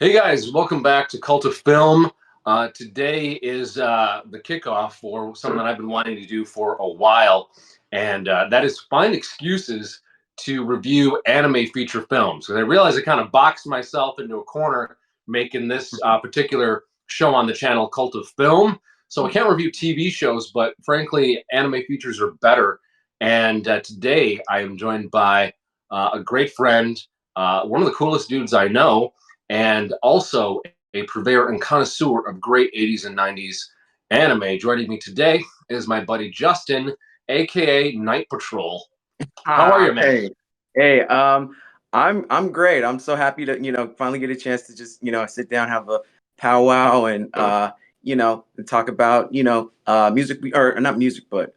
Hey guys, welcome back to Cult of Film. Today is the kickoff for something that I've been wanting to do for a while, and that is find excuses to review anime feature films. And I realize I kind of boxed myself into a corner making this particular show on the channel Cult of Film. So I can't review TV shows, but frankly, anime features are better. And today I am joined by a great friend, one of the coolest dudes I know, and also a purveyor and connoisseur of great 80s and 90s anime. Joining me today is my buddy Justin, aka Nite Patrol. How are Hi, you, man? hey, I'm great. I'm so happy to, finally get a chance to just, sit down, have a powwow and and talk about, music or not music, but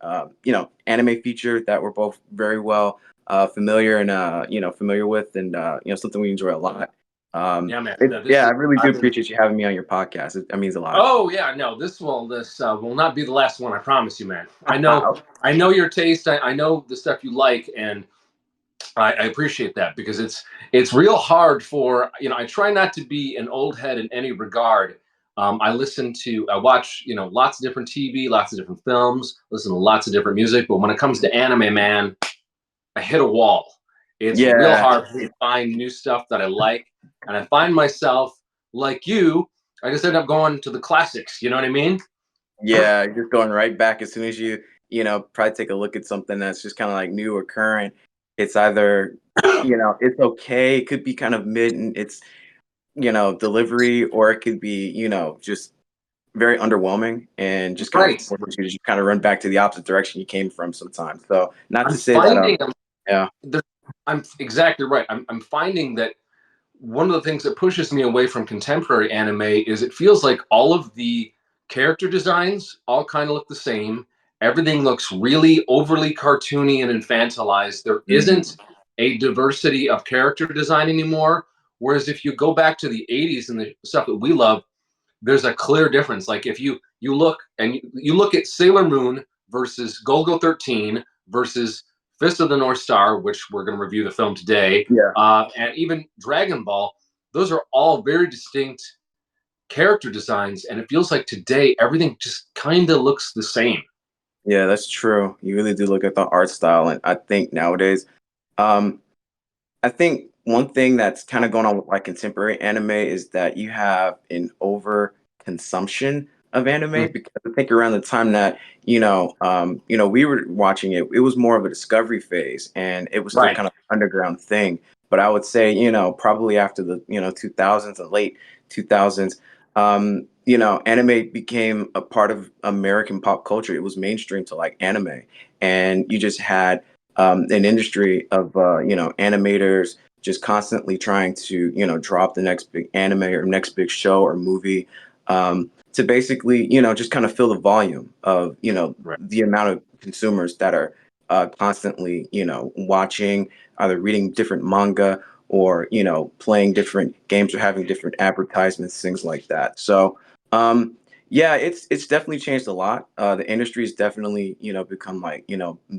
anime feature that we're both very well familiar and familiar with and something we enjoy a lot. Yeah, man. No, Yeah, I really do appreciate you having me on your podcast. That means a lot. Oh yeah, no. This will not be the last one. I promise you, man. I know your taste. I know the stuff you like, and I appreciate that because it's real hard for I try not to be an old head in any regard. I watch lots of different TV, lots of different films, listen to lots of different music, but when it comes to anime, man, I hit a wall. It's real Yeah. hard to find new stuff that I like, and I find myself like you. I just end up going to the classics. You know what I mean? Yeah, just going right back as soon as probably take a look at something that's just kind of like new or current. It's either, it's okay. It could be kind of mid in its, delivery, or it could be, just very underwhelming and just kind of Right. force you to just kind of run back to the opposite direction you came from sometimes. So not I'm to say that, finding yeah, I'm exactly right. I'm finding that one of the things that pushes me away from contemporary anime is it feels like all of the character designs all kind of look the same. Everything looks really overly cartoony and infantilized. There mm, isn't a diversity of character design anymore. Whereas if you go back to the 80s and the stuff that we love, there's a clear difference. Like if you look and you look at Sailor Moon versus Golgo 13 versus Fist of the North Star, which we're going to review the film today, yeah. and even Dragon Ball, those are all very distinct character designs, and it feels like today everything just kind of looks the same. Yeah, that's true. You really do look at the art style, and I think nowadays, um, I think one thing that's kind of going on with like contemporary anime is that you have an over consumption of Mm. anime because I think around the time that we were watching it, it was more of a discovery phase and it was still Right. kind of an underground thing. But I would say, probably after the 2000s and late 2000s, anime became a part of American pop culture. It was mainstream to like anime, and you just had an industry of animators just constantly trying to drop the next big anime or next big show or movie, to basically just kind of fill the volume of Right. the amount of consumers that are constantly watching, either reading different manga or playing different games or having different advertisements, things like that. So yeah, it's definitely changed a lot. The industry has definitely, become like,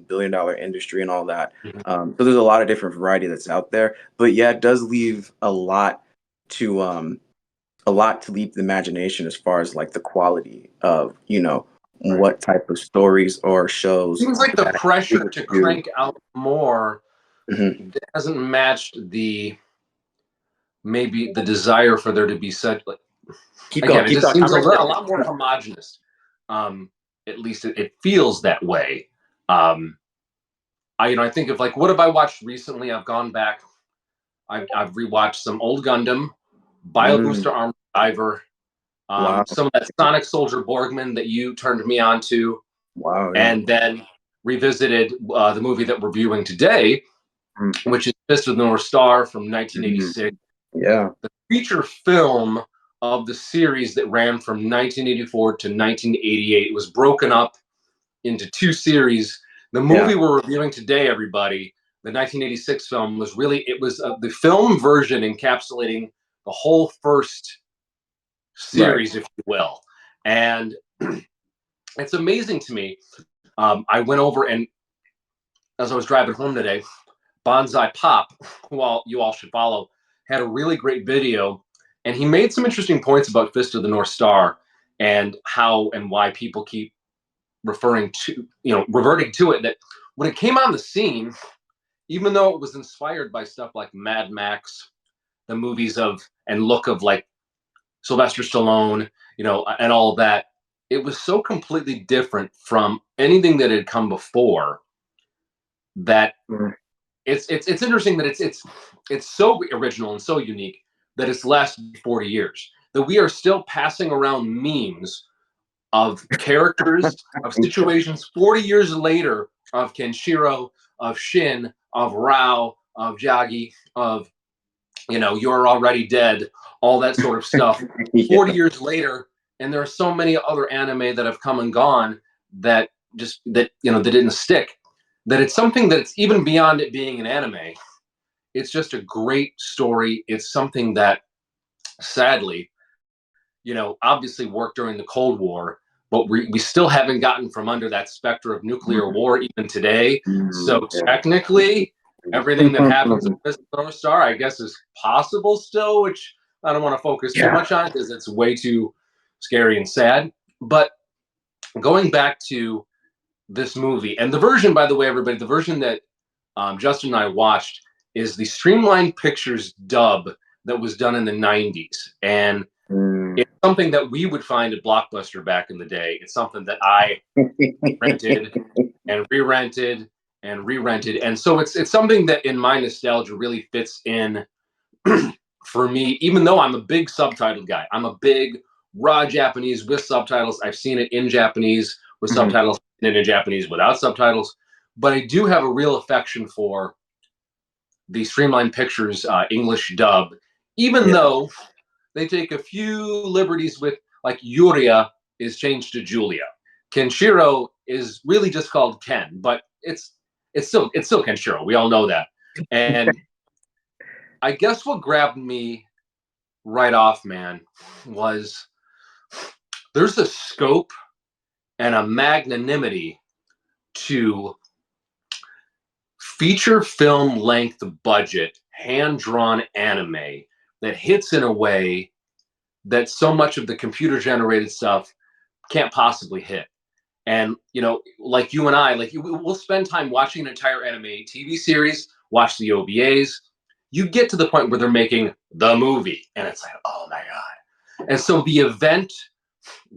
billion-dollar industry and all that. Mhm. So there's a lot of different variety that's out there. But yeah, it does leave to a lot to leave the imagination as far as like the quality of, Right. what type of stories or shows Seems like the that are pressure able to to do. crank out more Mhm. hasn't matched the maybe the desire for there to be such like Keep going, again, it keep just going. seems I'm right a there. lot more homogenous. Um, at least it feels that way. Um, I think of like what have I watched recently? I've gone back. I've rewatched some old Gundam, Bio Mm, Booster Armor Diver, wow, some of that Sonic Soldier Borgman that you turned me on to, wow, yeah. and then revisited the movie that we're viewing today, Mm, which is Fist of the North Star from mm, 1986, yeah, the feature film of the series that ran from 1984 to 1988. It was broken up into two series. The yeah, movie we're reviewing today, everybody, the 1986 film, was really the film version encapsulating the whole first right. series, if you will. And it's amazing to me. I went over and as I was driving home today, Bonsai Pop, who you all should follow, had a really great video. and he made some interesting points about Fist of the North Star and how and why people keep referring to, reverting to it. That when it came on the scene, even though it was inspired by stuff like Mad Max, the movies of and look of like Sylvester Stallone, and all of that, it was so completely different from anything that had come before that it's interesting that it's so original and so unique that it's lasted 40 years. That we are still passing around memes of characters, of situations 40 years later, of Kenshiro, of Shin, of Rao, of Jagi, of you're already dead, all that sort of stuff. Yeah. 40 years later, and there are so many other anime that have come and gone that that didn't stick. That it's something that's even beyond it being an anime. It's just a great story. It's something that, sadly, obviously worked during the Cold War, but we still haven't gotten from under that specter of nuclear war even today. So technically, everything that happens in North Star, I guess, is possible still, which I don't want to focus too much on because it's way too scary and sad. But going back to this movie, and the version, by the way, everybody, the version that Justin and I watched is the Streamline Pictures dub that was done in the 90s. And it's something that we would find at Blockbuster back in the day. It's something that I rented and re-rented and re-rented. And so it's something that in my nostalgia really fits in for me, even though I'm a big subtitled guy. I'm a big raw Japanese with subtitles. I've seen it in Japanese with subtitles and in Japanese without subtitles. But I do have a real affection for the Streamline Pictures English dub, even though they take a few liberties with, like, Yuria is changed to Julia. Kenshiro is really just called Ken, but it's still Kenshiro. We all know that. And I guess what grabbed me right off, man, was there's a scope and a magnanimity to feature film length budget hand drawn anime that hits in a way that so much of the computer generated stuff can't possibly hit. And like you and I, like we'll spend time watching an entire anime TV series, watch the OVAs. You get to the point where they're making the movie, and it's like, oh my god. And so the event,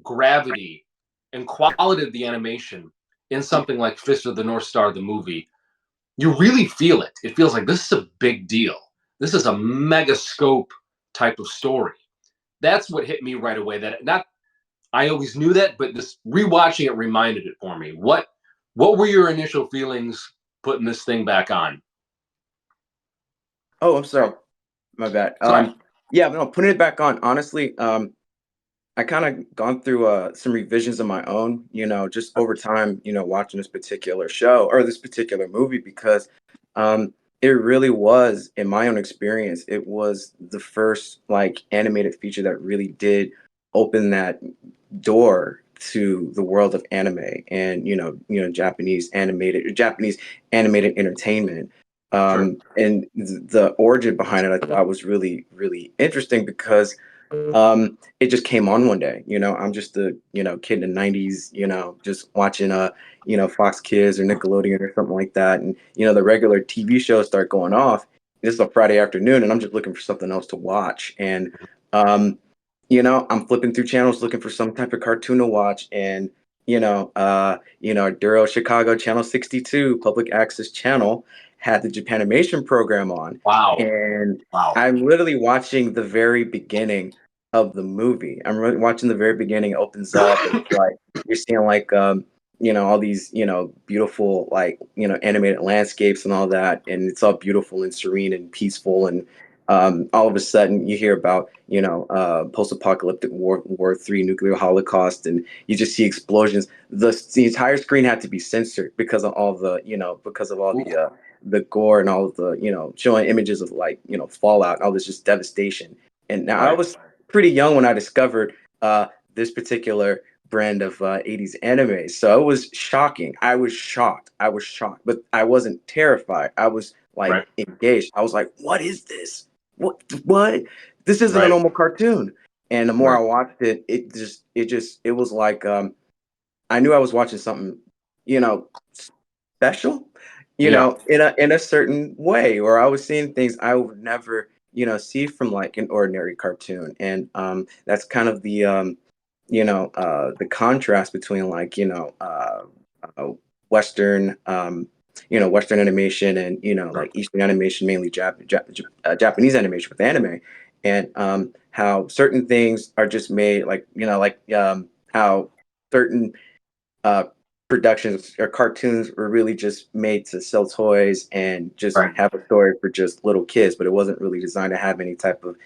gravity, and quality of the animation in something like Fist of the North Star, the movie, you really feel it. It feels like this is a big deal. This is a mega scope type of story. That's what hit me right away. I always knew that, but this rewatching it reminded it for me. What were your initial feelings putting this thing back on? Oh, I'm sorry. My bad. Yeah, no, putting it back on. Honestly, I kind of gone through some revisions of my own, just over time, watching this particular show or this particular movie because it really was, in my own experience, it was the first like animated feature that really did open that door to the world of anime and Japanese animated entertainment. Sure. And the origin behind it I thought was really, really interesting because it just came on one day. I'm just a kid in the 90s, just watching Fox Kids or Nickelodeon or something like that, and the regular TV shows start going off. It's a Friday afternoon and I'm just looking for something else to watch, and I'm flipping through channels looking for some type of cartoon to watch, and Duro Chicago Channel 62 public access channel had the Japanimation program on. Wow. And Wow. I'm literally watching the very beginning of the movie. I'm really watching the very beginning. It opens up and it's like you're seeing like all these beautiful like animated landscapes and all that, and it's all beautiful and serene and peaceful, and all of a sudden you hear about post-apocalyptic war 3 nuclear holocaust, and you just see explosions. The entire screen had to be censored because of all the the gore and all of the showing images of like fallout and all this just devastation. And now I was pretty young when I discovered this particular brand of 80s anime, so it was shocking. I was shocked, but I wasn't terrified. I was like engaged. I was like, what is this? What this isn't a Right. normal cartoon. And the more Right. I watched it, it was like I knew I was watching something, you know, special, you Yeah. know, in a certain way, or I was seeing things I would never, you know, see from like an ordinary cartoon. And that's kind of the contrast between like, uh, Western, Western animation and, Right. like Eastern animation, mainly Japanese animation with anime, and how certain things are just made like, how certain uh, productions or cartoons were really just made to sell toys and just Right. have a story for just little kids, but it wasn't really designed to have any type of,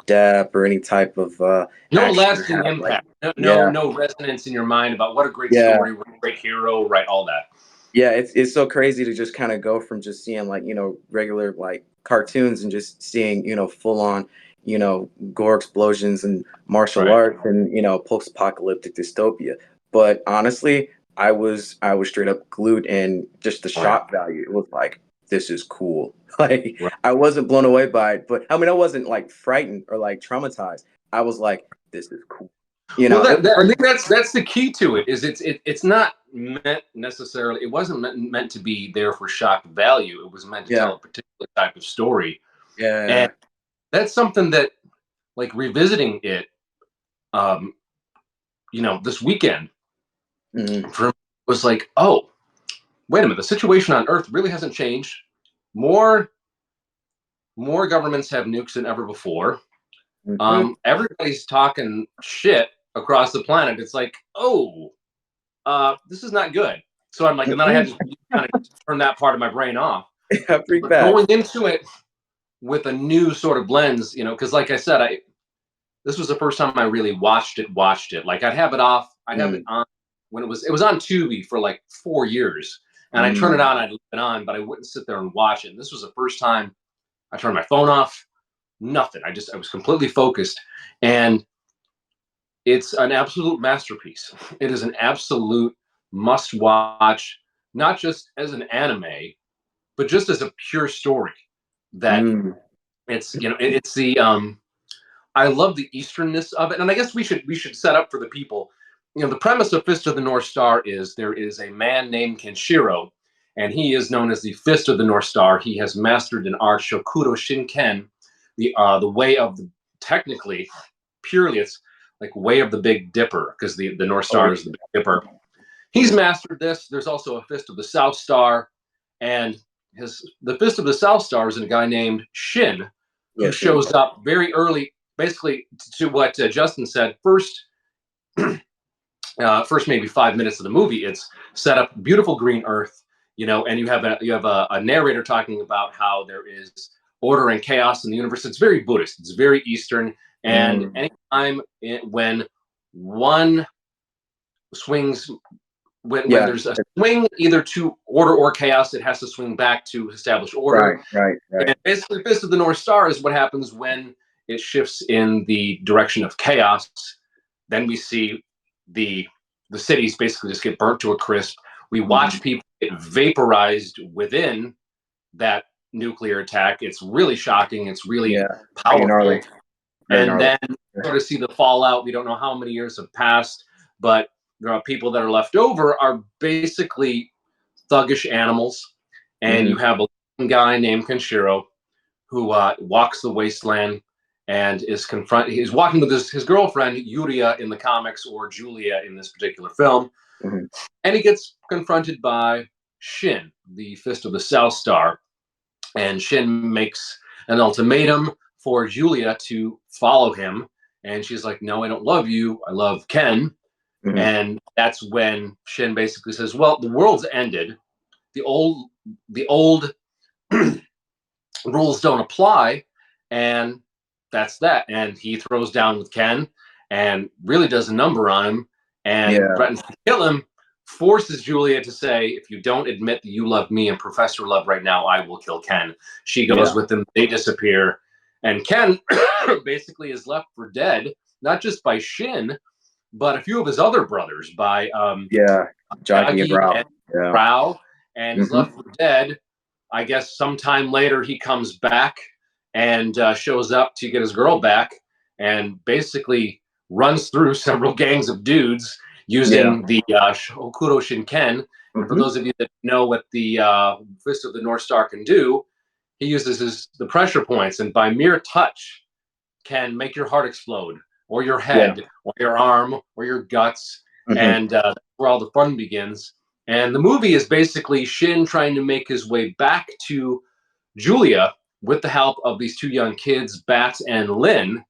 depth or any type of No action or lasting have like, impact. No, no, yeah, no resonance in your mind about what a great yeah, story, what a great hero, right? All that. yeah. It's so crazy to just kind of go from just seeing like, regular like cartoons and just seeing, full on, gore explosions and martial Right. arts and, post-apocalyptic dystopia. But honestly, I was straight up glued, and just the Oh yeah. shock value. It was like, this is cool. Like, Right. I wasn't blown away by it, but I mean, I wasn't like frightened or like traumatized. I was like, this is cool. Well, I It, think that's the key to it. Is it's not meant necessarily. It wasn't meant to be there for shock value. It was meant to yeah, tell a particular type of story, and yeah. that's something that, like, revisiting it, um, this weekend Mhm. for was like, oh, wait a minute, the situation on Earth really hasn't changed. More more governments have nukes than ever before. Mhm. Everybody's talking shit across the planet. It's like, oh, this is not good. So I'm like, and then I had Mhm. to kind of turn that part of my brain off. Yeah, pretty But bad. going into it with a new sort of lens, because like I said, this was the first time I really watched it. Watched it. Like I'd have it off. I'd have it Mm, on when it was on Tubi for like 4 years, and I turn it mm. on. I'd leave it on, but I wouldn't sit there and watch it. And this was the first time I turned my phone off. Nothing. I was completely focused, and it's an absolute masterpiece. It is an absolute must watch, not just as an anime, but just as a pure story. That Mm. it's the I love the easternness of it, and I guess we should set up for the people. The premise of Fist of the North Star is there is a man named Kenshiro, and he is known as the Fist of the North Star. He has mastered an art, Shokudo Shinken, the way of the, technically, purely, it's like way of the Big Dipper, because the North Oh, Star is the Big Dipper. He's mastered this. There's also a Fist of the South Star, and the Fist of the South Star is a guy named Shin, who yes, yeah. shows up very early, basically to what Justin said. First maybe 5 minutes of the movie, it's set up beautiful green Earth, and you have a narrator talking about how there is order and chaos in the universe. It's very Buddhist. It's very Eastern, and Mm. anytime when one swings when Yeah. there's a swing either to order or chaos, it has to swing back to establish order. Right, right, right. And basically, Fist of the North Star is what happens when it shifts in the direction of chaos. Then we see the the cities basically just get burnt to a crisp. We Mhm. watch people get vaporized within that nuclear attack. It's really shocking. It's really Yeah. Pretty gnarly. powerful. Very And gnarly. then sort of see the fallout. We don't know how many years have passed, but there are people that are left over are basically thuggish animals. And you Mhm. have a guy named Kenshiro who walks the wasteland and he's walking with his girlfriend Yuria in the comics, or Julia in this particular film, Mhm. and he gets confronted by Shin, the Fist of the South Star, and Shin makes an ultimatum for Julia to follow him, and she's like, "No, I don't love you. I love Ken." Mhm. And that's when Shin basically says, "Well, the world's ended. The old rules don't apply," and that's that. And he throws down with Ken and really does a number on him and Yeah. threatens to kill him. Forces Julia to say, "If you don't admit that you love me and Professor Love right now, I will kill Ken." She goes Yeah. with him. They disappear, and Ken basically is left for dead, not just by Shin, but a few of his other brothers, by Yeah. Jogging and Yagi and Ralph. Yeah. Rao, and is Mhm. left for dead. I guess sometime later he comes back and shows up to get his girl back, and basically runs through several gangs of dudes Yeah. using the Hokuto Shinken. And for Hmm. those of you that know what the Fist of the North Star can do, he uses the pressure points, and by mere touch can make your heart explode, or your Yeah. head, or your arm, or your guts, Hmm. and that's where all the fun begins. And the movie is basically Shin trying to make his way back to Julia with the help of these two young kids, Bat and Lynn,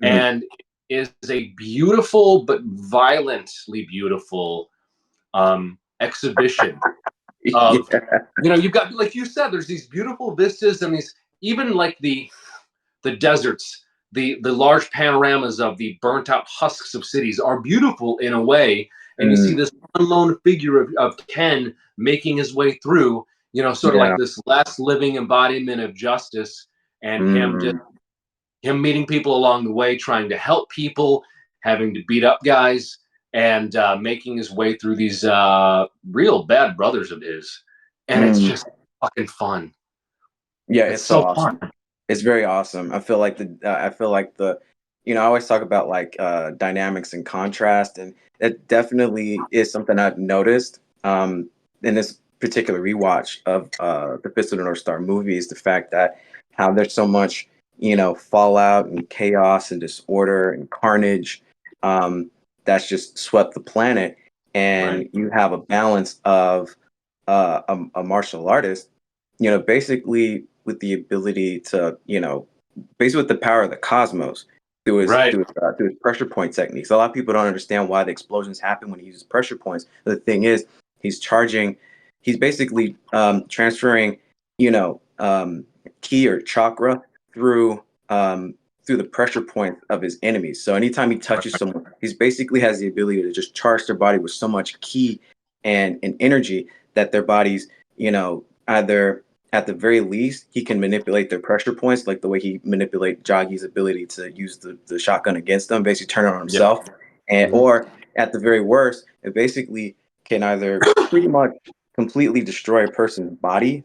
Hmm. and is a beautiful but violently beautiful exhibition of, Yeah. you've got, like you said, there's these beautiful vistas, and these, even like the deserts, the large panoramas of the burnt out husks of cities are beautiful in a way. And you see Mm. this one lone figure of Ken making his way through, sort of like Yeah. this last living embodiment of justice, and Mm. him meeting people along the way, trying to help people, having to beat up guys, and making his way through these real bad brothers of his. And it's Mm. just fucking fun. Yeah, It's it's so so awesome. fun. It's very awesome. I feel like I always talk about like dynamics and contrast, and it definitely is something I've noticed in this particular rewatch of the Fist of the North Star movies. The fact that how there's so much, fallout and chaos and disorder and carnage that's just swept the planet, Right. and you have a balance of a martial artist, basically with the ability to, basically with the power of the cosmos through his Right. through his pressure point techniques. A lot of people don't understand why the explosions happen when he uses pressure points. But the thing is, he's basically transferring, you know, um, ki or chakra through through the pressure point of his enemies. So anytime he touches someone, he's basically has the ability to just charge their body with so much ki and energy that their bodies, either at the very least, he can manipulate their pressure points, like the way he manipulate Joggy's ability to use the shotgun against them, basically turn it on Yep. himself. And Mhm. or at the very worst, it basically can either pretty much completely destroy a person's body,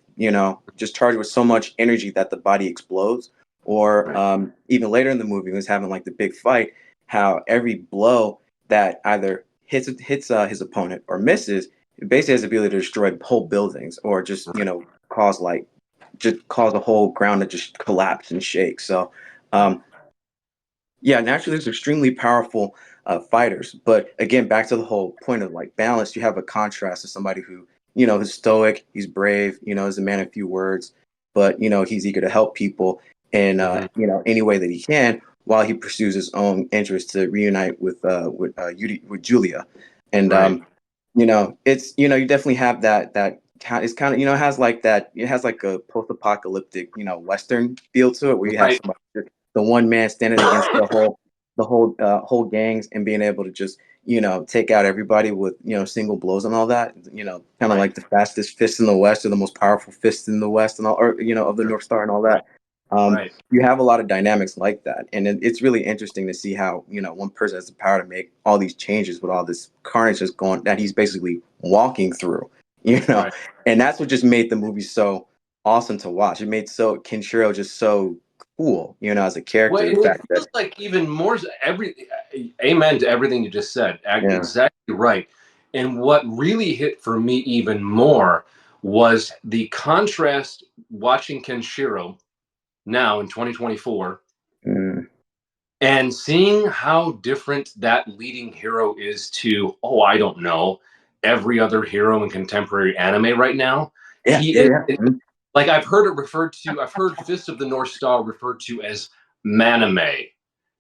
just charge with so much energy that the body explodes. Or Right. even later in the movie, when he's having like the big fight, how every blow that either hits his opponent or misses, it basically has the ability to destroy whole buildings or just cause like just cause the whole ground to just collapse and shake. So um, yeah, naturally, there's extremely powerful fighters. But again, back to the whole point of like balance, you have a contrast to somebody who, is stoic, he's brave, is a man of few words, but, he's eager to help people in, Mhm. any way that he can while he pursues his own interest to reunite with Julia. And, Right. it's, you definitely have it's kind of, it has like that, it has like a post-apocalyptic, Western feel to it where you have Right. somebody, the one man standing against the whole gangs and being able to just take out everybody with single blows and all that, kind of Right. like the fastest fist in the West or the most powerful fist in the West and all, or of the North Star and all that. Right. You have a lot of dynamics like that, and it's really interesting to see how one person has the power to make all these changes with all this carnage that's going that he's basically walking through, Right. and that's what just made the movie so awesome to watch. It made so Kenshiro just so cool, as a Well, character. The and it fact that feels like even more amen to everything you just said. yeah, Exactly right. And what really hit for me even more was the contrast watching Kenshiro now in 2024 mm, and seeing how different that leading hero is to, oh, I don't know, every other hero in contemporary anime right now. yeah, He yeah, is, yeah. like, I've heard Fist of the North Star referred to as manime,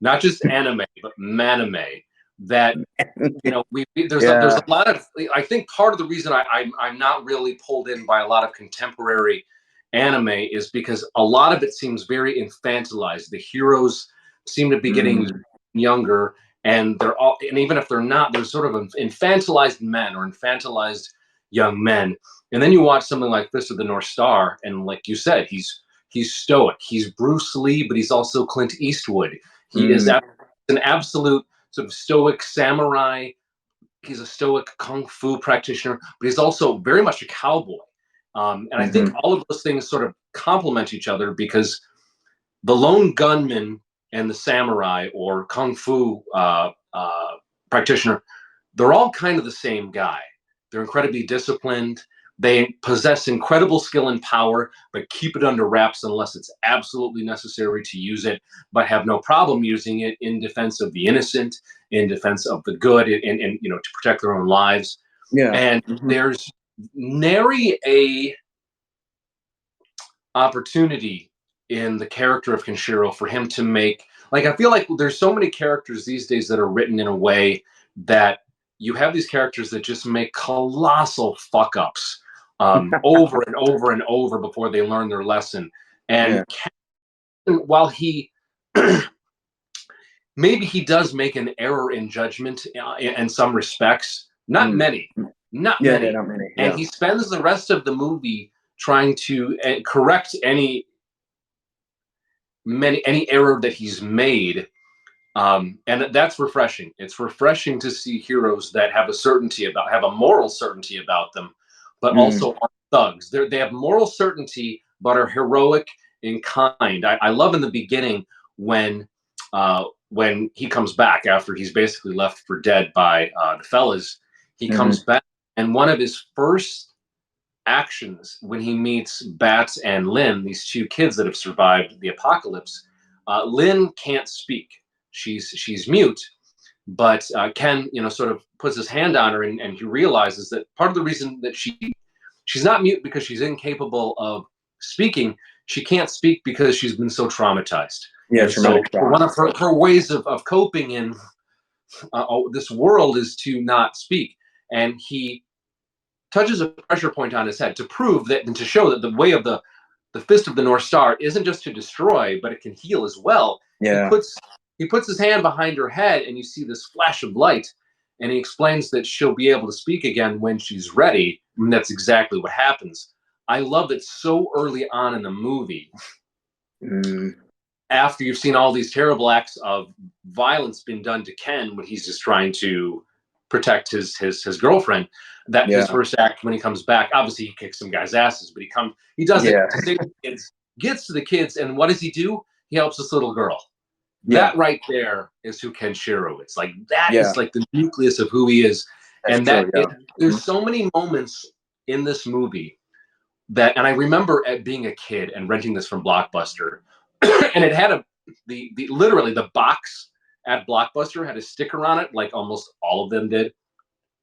not just anime, but manime. That, there's Yeah. a lot of, I think part of the reason I'm not really pulled in by a lot of contemporary anime is because a lot of it seems very infantilized. The heroes seem to be getting Mm, younger, and and even if they're not, they're sort of infantilized men or infantilized young men. And then you watch something like Fist of the North Star, and like you said, he's stoic. He's Bruce Lee, but he's also Clint Eastwood. He is mm, an absolute sort of stoic samurai. He's a stoic kung fu practitioner, but he's also very much a cowboy. And I think mhm, all of those things sort of complement each other because the lone gunman and the samurai or kung fu practitioner, they're all kind of the same guy. They're incredibly disciplined. They possess incredible skill and power, but keep it under wraps unless it's absolutely necessary to use it, but have no problem using it in defense of the innocent, in defense of the good, and to protect their own lives. Yeah. And there's nary a opportunity in the character of Kenshiro for him to make, like, I feel like there's so many characters these days that are written in a way that you have these characters that just make colossal fuck ups over and over and over before they learn their lesson. And while he maybe he does make an error in judgment in some respects, not many, not many. Not many. And he spends the rest of the movie trying to correct any error that he's made. And that's refreshing. It's refreshing to see heroes that have a moral certainty about them, but also are thugs. They have moral certainty, but are heroic in kind. I love in the beginning when he comes back after he's basically left for dead by the fellas. He comes back, and one of his first actions when he meets Bats and Lynn, these two kids that have survived the apocalypse. Lynn can't speak. She's mute, but Ken, sort of puts his hand on her, and he realizes that part of the reason that she's not mute because she's incapable of speaking. She can't speak because she's been so traumatized. Yeah, so one of her ways of coping in this world is to not speak, and he touches a pressure point on his head to prove that and to show that the way of the fist of the North Star isn't just to destroy, but it can heal as well. Yeah. He puts his hand behind her head, and you see this flash of light, and he explains that she'll be able to speak again when she's ready, and that's exactly what happens. I love that so early on in the movie, after you've seen all these terrible acts of violence being done to Ken when he's just trying to protect his girlfriend, that his first act when he comes back, obviously he kicks some guys' asses, but he does it to save the kids, gets to the kids, and what does he do? He helps this little girl. That right there is who Kenshiro is. Like that is like the nucleus of who he is. That's and there's so many moments in this movie that, and I remember being a kid and renting this from Blockbuster, and it had literally the box at Blockbuster had a sticker on it, like almost all of them did.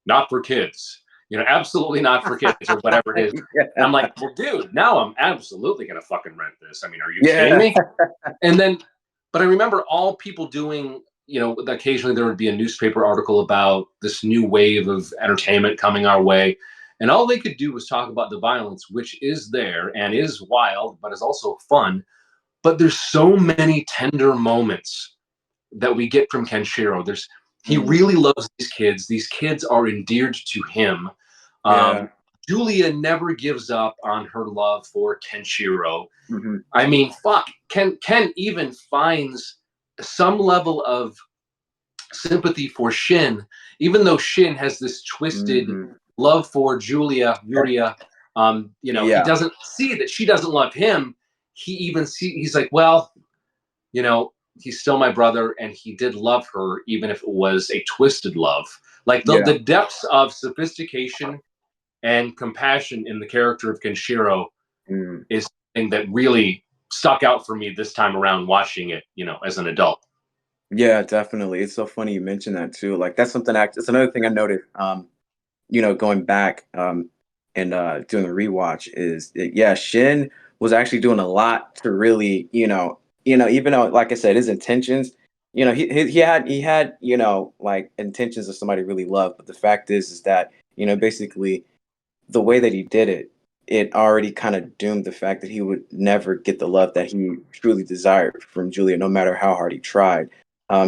Not for kids, absolutely not for kids or whatever it is. And I'm like, well, dude, now I'm absolutely gonna fucking rent this. I mean, are you kidding me? And then, but I remember all people doing, occasionally there would be a newspaper article about this new wave of entertainment coming our way. And all they could do was talk about the violence, which is there and is wild, but is also fun. But there's so many tender moments that we get from Kenshiro. He really loves these kids. These kids are endeared to him. Julia never gives up on her love for Kenshiro. I mean, fuck. Ken even finds some level of sympathy for Shin, even though Shin has this twisted love for Yuria. He doesn't see that she doesn't love him. He's like, well, he's still my brother, and he did love her, even if it was a twisted love. Like the depths of sophistication and compassion in the character of Kenshiro is something that really stuck out for me this time around watching it, as an adult. Yeah, definitely. It's so funny you mentioned that too. Like that's another thing I noticed, going back and doing a rewatch is Shin was actually doing a lot to really, even though, like I said, his intentions, he had, like intentions of somebody really loved, but the fact is that, basically the way that he did it, it already kind of doomed the fact that he would never get the love that he truly desired from Julia, no matter how hard he tried.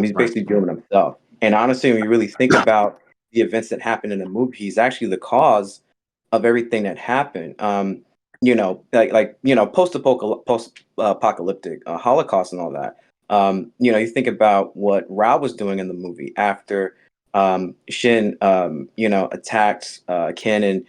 He's basically doing it himself. And honestly, when you really think about the events that happened in the movie, he's actually the cause of everything that happened. Post-apocalyptic Holocaust and all that. You think about what Rao was doing in the movie after Shin, attacked Ken and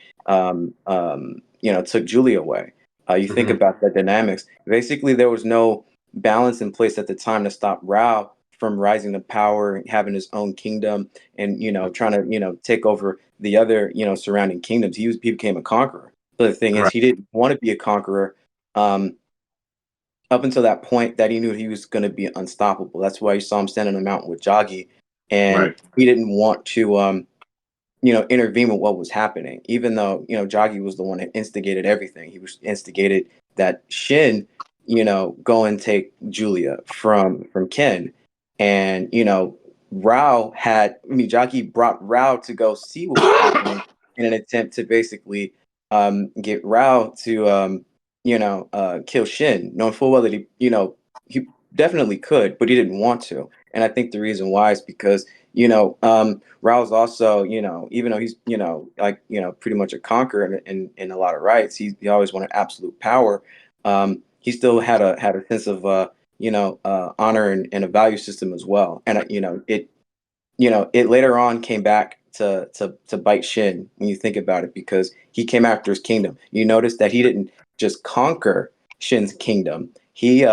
took Julie away. You think about the dynamics. Basically, there was no balance in place at the time to stop Rao from rising to power and having his own kingdom and, trying to, take over the other, surrounding kingdoms. He became a conqueror. But the thing is, Right. he didn't want to be a conqueror. Up until that point that he knew he was going to be unstoppable. That's why you saw him stand on the mountain with Jagi, and Right. he didn't want to, intervene with what was happening, even though, Jagi was the one that instigated everything. He was instigated that Shin, go and take Julia from Ken. And, Jagi brought Rao to go see what was happening in an attempt to basically get Rao to, kill Shin, knowing full well that he definitely could, but he didn't want to. And I think the reason why is because, Rao's also, even though he's, pretty much a conqueror in a lot of rights, he always wanted absolute power. He still had a sense of, honor and a value system as well. And, it later on came back to bite Shin when you think about it, because he came after his kingdom. You notice that he didn't just conquer Shin's kingdom. He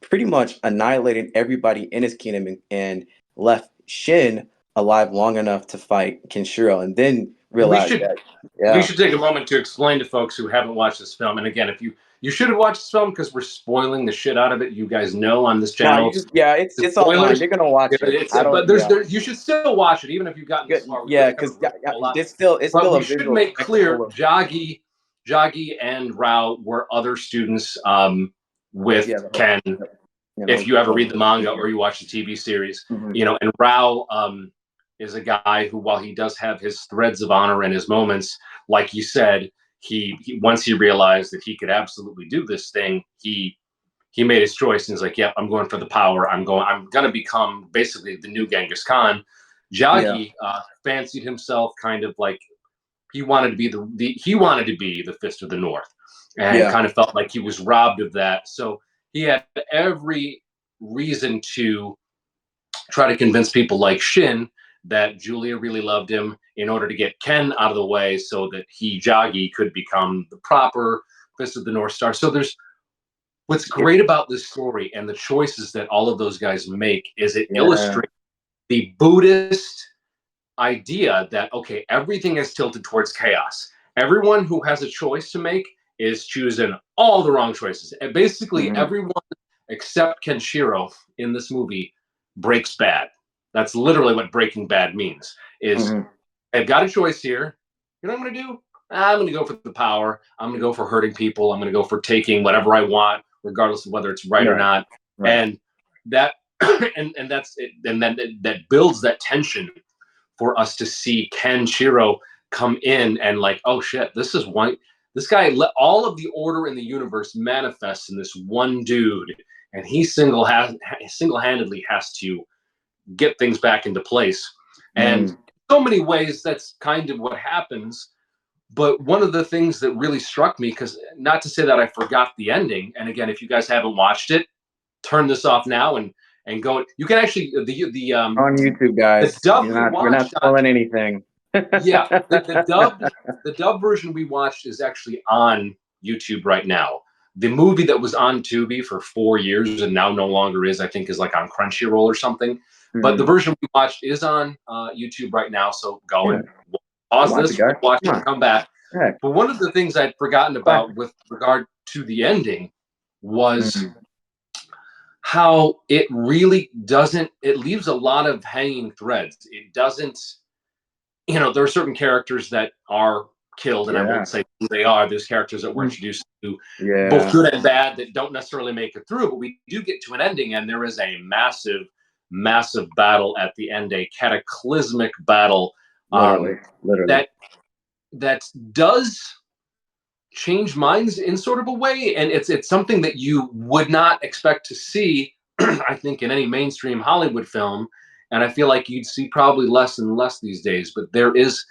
pretty much annihilated everybody in his kingdom and left Shin alive long enough to fight Kenshiro, and then We realized should that, we yeah. should take a moment to explain to folks who haven't watched this film. And again, if you should have watched this film because we're spoiling the shit out of it. You guys know on this No, channel, yeah, the it's online. spoilers. You're gonna watch it. It's I don't, but yeah, you should still watch it even if you've gotten this good, far. We yeah, really because haven't ruined a whole lot. it's But still we a should visual make clear spectacle of, Jagi and Rao were other students with yeah, Ken. If you ever read the manga or you watch the TV series, Mhm. and Rao is a guy who, while he does have his threads of honor and his moments, like you said, he once he realized that he could absolutely do this thing, he made his choice and he's like, "Yep, I'm going for the power. I'm gonna become basically the new Genghis Khan." Yeah, Jagi fancied himself kind of like he wanted to be the Fist of the North, and yeah, kind of felt like he was robbed of that. So he had every reason to try to convince people like Shin that Julia really loved him in order to get Ken out of the way so that Jagi could become the proper Fist of the North Star. So there's what's great about this story and the choices that all of those guys make is it yeah, illustrates the Buddhist idea that, okay, everything is tilted towards chaos. Everyone who has a choice to make is choosing all the wrong choices. And basically, hmm everyone except Kenshiro in this movie breaks bad. That's literally what Breaking Bad means. Is hmm I've got a choice here. You know what I'm going to do? I'm going to go for the power. I'm going to go for hurting people. I'm going to go for taking whatever I want, regardless of whether it's right or right, not. right, And that, and that's it. And then that builds that tension for us to see Kenshiro come in and like, oh shit, this is one. This guy let all of the order in the universe manifest in this one dude, and he single-handedly has to get things back into place. And mm, so many ways, that's kind of what happens. But one of the things that really struck me, because not to say that I forgot the ending, and again, if you guys haven't watched it, turn this off now and go. You can actually on YouTube, the guys. dub we You're not watched on spoiling anything. yeah, the dub version we watched is actually on YouTube right now. The movie that was on Tubi for 4 years and now no longer is, I think, is like on Crunchyroll or something. But the Mhm. version we watched is on YouTube right now. So go Yeah, and pause watch it, this, guys. watch it, Come and on, come back. heck, But one of the things I'd forgotten about classic. with regard to the ending was Mhm. how it really doesn't. It leaves a lot of hanging threads. It doesn't, there are certain characters that are killed, and I Yeah, won't say who they are. There's characters that we're Mhm. introduced to, both Yeah, good and bad, that don't necessarily make it through, but we do get to an ending, and there is a massive, massive battle at the end, a cataclysmic battle literally, literally. that does change minds in sort of a way, and it's something that you would not expect to see, I think, in any mainstream Hollywood film, and I feel like you'd see probably less and less these days. But there is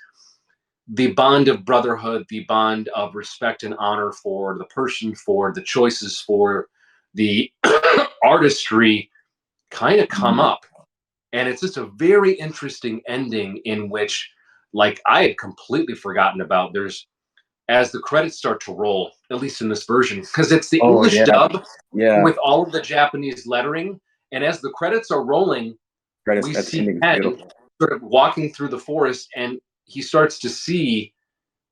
the bond of brotherhood, the bond of respect and honor for the person, for the choices, for the artistry kind of come Mhm. up. And it's just a very interesting ending in which, like, I had completely forgotten about. There's as the credits start to roll, at least in this version, because it's the Oh English yeah, dub yeah. with all of the Japanese lettering. And as the credits are rolling, Credits we at the see ending is Ken beautiful. sort of walking through the forest, and he starts to see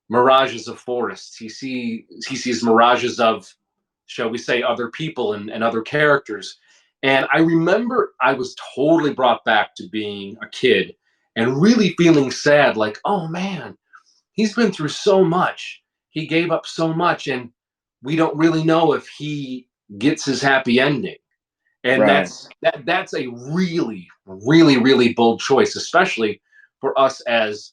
mirages of forests. He sees mirages of, shall we say, other people and other characters. And I remember I was totally brought back to being a kid and really feeling sad, like, oh man, he's been through so much. He gave up so much, and we don't really know if he gets his happy ending. And Right, that's a really, really, really bold choice, especially for us as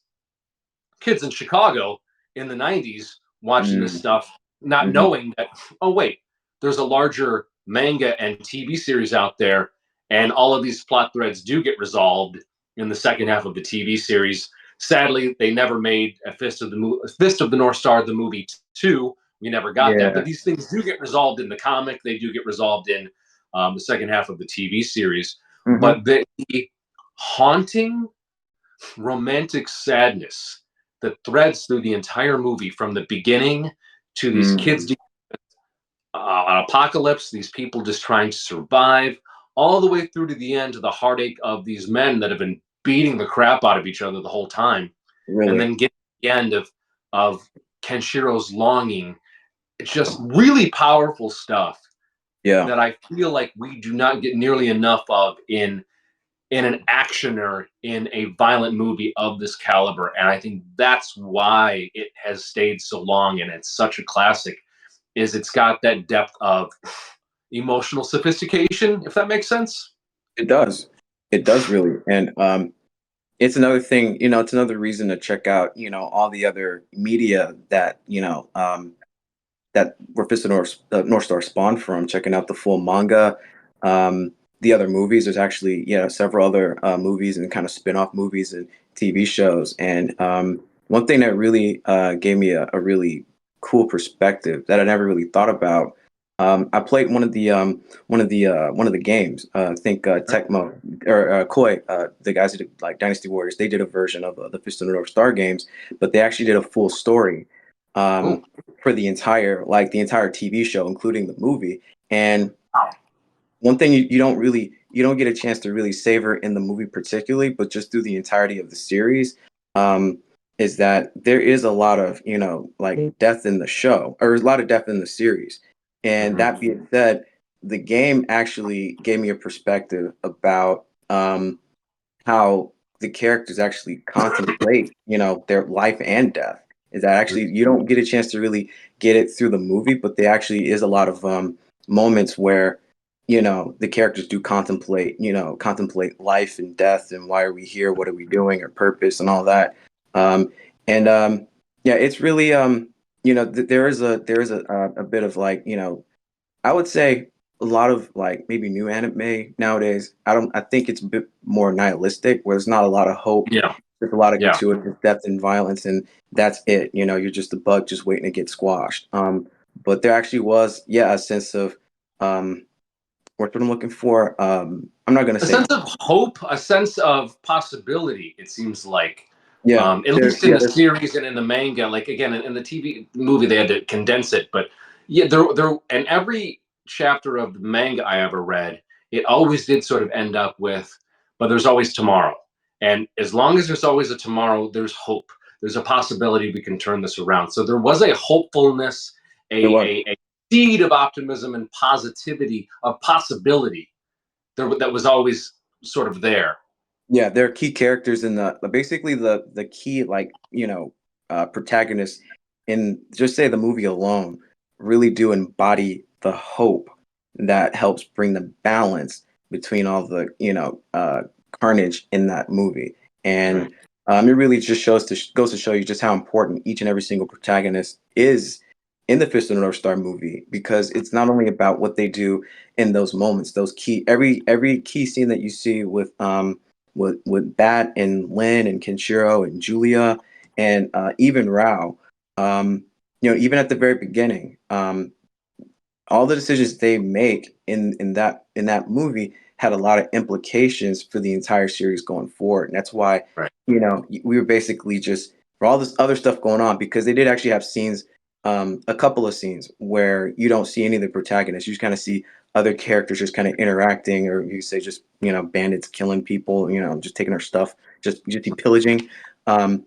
kids in Chicago in the 90s watching this mm, stuff, not hmm, knowing that, oh, wait, there's a larger manga and TV series out there, and all of these plot threads do get resolved in the second half of the TV series. Sadly, they never made a Fist of the North Star, the movie 2. We never got that, but yeah, these things do get resolved in the comic. They do get resolved in the second half of the TV series. hmm, But the haunting romantic sadness that threads through the entire movie from the beginning to these mm, kids apocalypse, these people just trying to survive, all the way through to the end, to the heartache of these men that have been beating the crap out of each other the whole time, and really, then get to the end of Kenshiro's longing. It's just really powerful stuff yeah. that I feel like we do not get nearly enough of in an action or in a violent movie of this caliber. And I think that's why it has stayed so long and it's such a classic, is it's got that depth of emotional sophistication, if that makes sense. It does, it does really, and it's another thing. It's another reason to check out. All the other media that that where Fist of North Star spawned from. Checking out the full manga, the other movies. There's actually several other movies and kind of spin-off movies and TV shows. And one thing that really gave me a really cool perspective that I never really thought about. I played one of the games. I think Tecmo or Koi, the guys who did like Dynasty Warriors, they did a version of the Fist of the North Star games, but they actually did a full story. Oh, Um, for the entire TV show, including the movie. And one thing you don't get a chance to really savor in the movie particularly, but just through the entirety of the series, um, is that there is a lot of like death in the show, or a lot of death in the series. And mhm. that being said, the game actually gave me a perspective about how the characters actually contemplate, their life and death. Is that actually you don't get a chance to really get it through the movie, but there actually is a lot of moments where the characters do contemplate life and death and why are we here, what are we doing, or purpose and all that. Um, and yeah, it's really there is a bit of like I would say a lot of like maybe new anime nowadays. I think it's a bit more nihilistic, where there's not a lot of hope. Yeah, There's a lot of yeah. gratuitous death and violence, and that's it. You're just a bug just waiting to get squashed. But there actually was, yeah, a sense of what's what I'm looking for. I'm not gonna A say, sense of hope, a sense of possibility, it seems like. yeah, At there, least in yeah, the there's, series and in the manga, like again in the TV movie, they had to condense it. But yeah, there, and every chapter of the manga I ever read, it always did sort of end up with, but there's always tomorrow. And as long as there's always a tomorrow, there's hope. There's a possibility we can turn this around. So there was a hopefulness, there was. a seed of optimism and positivity, of possibility that was always sort of there. Yeah, they're key characters in basically the key like protagonists in just say the movie alone really do embody the hope that helps bring the balance between all the carnage in that movie. Right. And it really just goes to show you just how important each and every single protagonist is in the Fist of the North Star movie, because it's not only about what they do in those moments, those key every key scene that you see with Bat and Lin and Kenshiro and Julia and even Rao. Even at the very beginning, all the decisions they make in that movie had a lot of implications for the entire series going forward. And that's why Right. we were basically just for all this other stuff going on, because they did actually have scenes a couple of scenes where you don't see any of the protagonists. You just kind of see other characters just kind of interacting, or you say just bandits killing people, just taking our stuff, just pillaging. Um,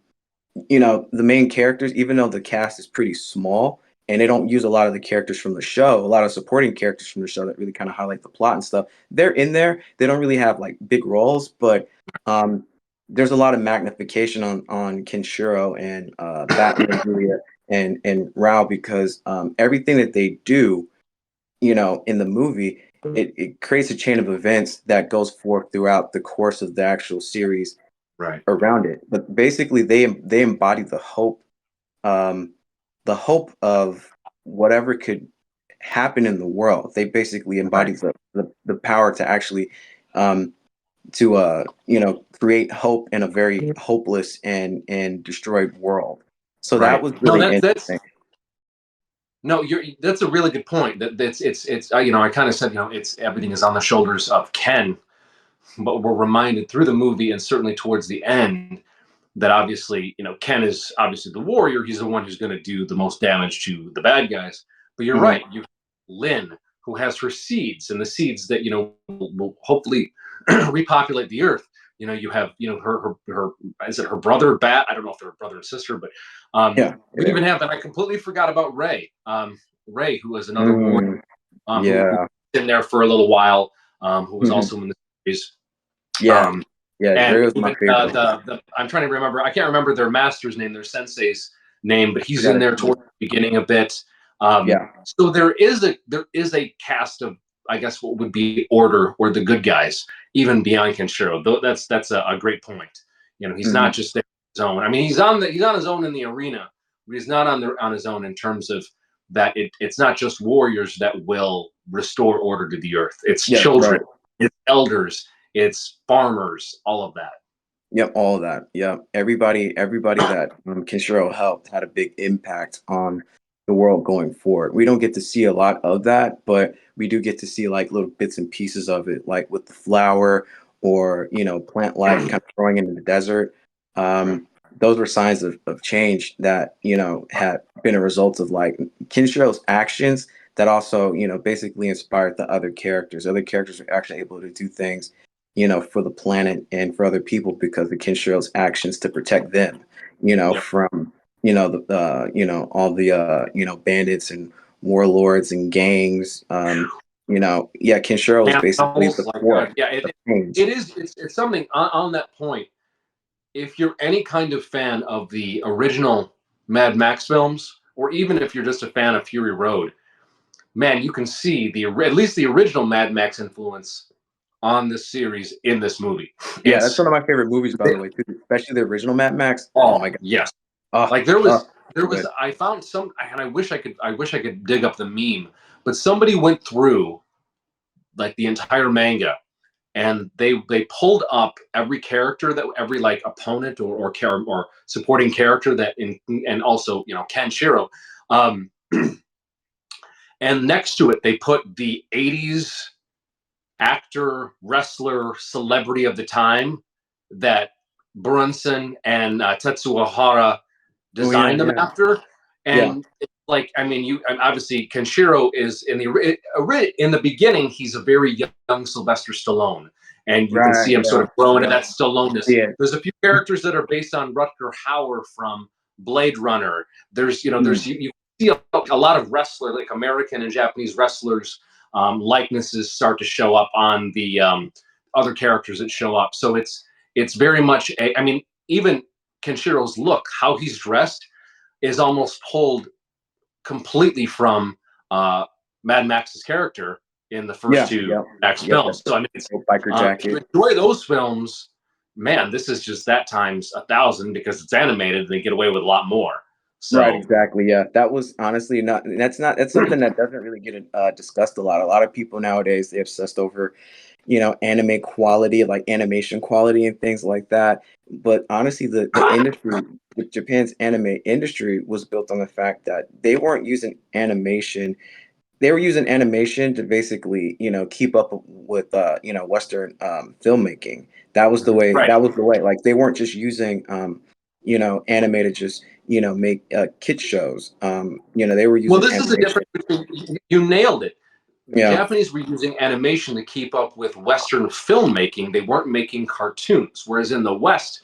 the main characters, even though the cast is pretty small and they don't use a lot of the characters from the show, a lot of supporting characters from the show that really kind of highlight the plot and stuff, they're in there. They don't really have like big roles, but um, there's a lot of magnification on Kenshiro and Batman, Julia, and Rao because everything that they do, in the movie, it creates a chain of events that goes forth throughout the course of the actual series Right. around it. But basically, they embody um, the hope of whatever could happen in the world. They basically embody Right. the power to actually create hope in a very hopeless and destroyed world. So that Right. was No, really that's interesting. no, that's a really good point. That's it's I kind of said it's everything is on the shoulders of Ken, but we're reminded through the movie and certainly towards the end that obviously Ken is obviously the warrior. He's the one who's going to do the most damage to the bad guys. But you're Mhm. right. You have Lynn, who has her seeds, and the seeds that will hopefully repopulate the earth. You have her is it her brother Bat? I don't know if they're brother and sister, but Yeah, we yeah. even have that. I completely forgot about Ray. Ray, who is another warrior, Mm, who yeah. was in there for a little while, who was Mhm. also in the series. Yeah, Um, yeah. and Ray was my even favorite. the I'm trying to remember. I can't remember their master's name, their sensei's name, but he's Forgot in it. there towards the beginning a bit. Yeah. So there is a cast of, I guess, what would be order or the good guys, even beyond Kenshiro. Though that's a great point. He's not Mhm. just there on his own. I mean, he's on his own in the arena, but he's not on his own in terms of that. It's not just warriors that will restore order to the earth. It's Yeah, children, right. it's elders, it's farmers, all of that. Yep, all of that. Yep. Everybody that Kenshiro helped had a big impact on the world going forward. We don't get to see a lot of that, but we do get to see like little bits and pieces of it, like with the flower or plant life kind of growing into the desert. Those were signs of change that had been a result of like Kenshiro's actions that also basically inspired the other characters. Other characters were actually able to do things for the planet and for other people because of Kenshiro's actions to protect them, Yep. from, all the, bandits and warlords and gangs. Yeah, Kenshiro is basically Animals, the like core yeah, of change. it's something on that point. If you're any kind of fan of the original Mad Max films, or even if you're just a fan of Fury Road, man, you can see at least the original Mad Max influence on this series in this movie. Yeah, that's It's one of my favorite movies, by the way, too, especially the original Mad Max. Oh oh my God. yes, Oh, like there oh, was there so was good. I found some, and I wish I could dig up the meme, but somebody went through like the entire manga and they pulled up every character, that every like opponent or supporting character that in, and also Kenshiro, um and next to it they put the 80s actor, wrestler, celebrity of the time that buronson and tetsuohara Oh yeah, designed them yeah, after. yeah. And it's like, I mean, you and obviously Kenshiro is in the beginning. He's a very young Sylvester Stallone, and you can see Right. him sort Yeah, of grow into yeah. that Stallone-ness. Yeah. There's a few characters that are based on Rutger Hauer from Blade Runner. There's you know Mm. there's you see a lot of wrestler, like American and Japanese wrestlers, likenesses start to show up on the other characters that show up. So it's very much I mean, even Kenshiro's look, how he's dressed, is almost pulled completely from Mad Max's character in the first Yeah, two yeah, Max yep. That's films. So I mean, a biker if you jacket. enjoy those films, man, this is just that times 1,000 because it's animated and they get away with a lot more. Right, So exactly. Yeah, that was honestly not. That's something that doesn't really get discussed a lot. A lot of people nowadays they obsessed over, anime quality, like animation quality and things like that. But honestly, the industry, Japan's anime industry, was built on the fact that they weren't using animation. They were using animation to basically, keep up with, Western filmmaking. That was the way. right, That was the way. Like they weren't just using, anime to just, make kid shows. They were Well, using this is the animation. difference between, you nailed it. The Yeah. Japanese were using animation to keep up with Western filmmaking. They weren't making cartoons. Whereas in the West,